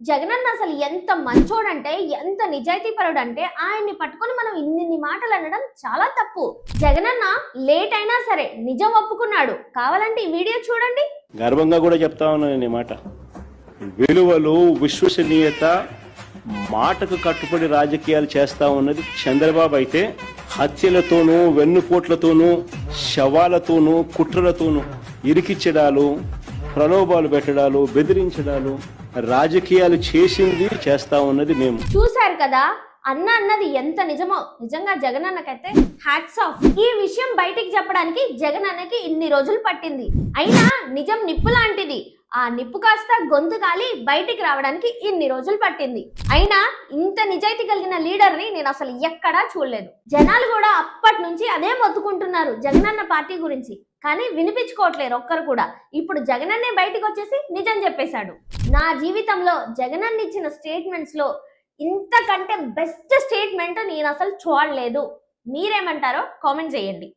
జగనన్న అసలు ఎంత మంచోడంటే, ఎంత నిజాయితీపరుడంటే, ఆయన్ని పట్టుకొని మనం ఇన్నిన్ని మాటలు అనడం చాలా తప్పు. జగనన్న లేట్ అయినా సరే నిజం ఒప్పుకున్నాడు. కావాలంటే ఈ వీడియో చూడండి. గర్వంగా కూడా చెప్తా ఉన్నాను ఈ మాట. విలువలు, విశ్వసనీయత, మాటకు కట్టుబడి రాజకీయాలు చేస్తా ఉన్నది చంద్రబాబు అయితే, హత్యలతోనూ, వెన్నుపోట్లతోనూ, శవాలతోనూ, కుట్రలతోనూ ఇరికిచ్చడాలు, ప్రలోభాలు పెట్టడాలు, బెదిరించడాలు, రాజకీయాలు చేస్తా ఉన్నది మేము. చూశారు కదా అన్నది ఎంత నిజమో. నిజంగా జగనన్నకైతే హ్యాట్స్ ఆఫ్. ఈ విషయం బయటికి చెప్పడానికి జగనన్నకి ఇన్ని రోజులు పట్టింది. అయినా నిజం నిప్పు లాంటిది. ఆ నిప్పు కాస్త గొంతు కాలి బయటికి రావడానికి ఇన్ని రోజులు పట్టింది. అయినా ఇంత నిజాయితీ కలిగిన లీడర్ ని నేను అసలు ఎక్కడా చూడలేదు. జనాలు కూడా అప్పటి నుంచి అదే మొత్తుకుంటున్నారు జగనన్న పార్టీ గురించి, కానీ వినిపించుకోవట్లేరు ఒక్కరు కూడా. ఇప్పుడు జగనన్నే బయటకు వచ్చేసి నిజం చెప్పేశాడు. నా జీవితంలో జగనన్న ఇచ్చిన స్టేట్మెంట్స్ లో ఇంతకంటే బెస్ట్ స్టేట్మెంట్ నేను అసలు చూడలేదు. మీరేమంటారో కామెంట్ చేయండి.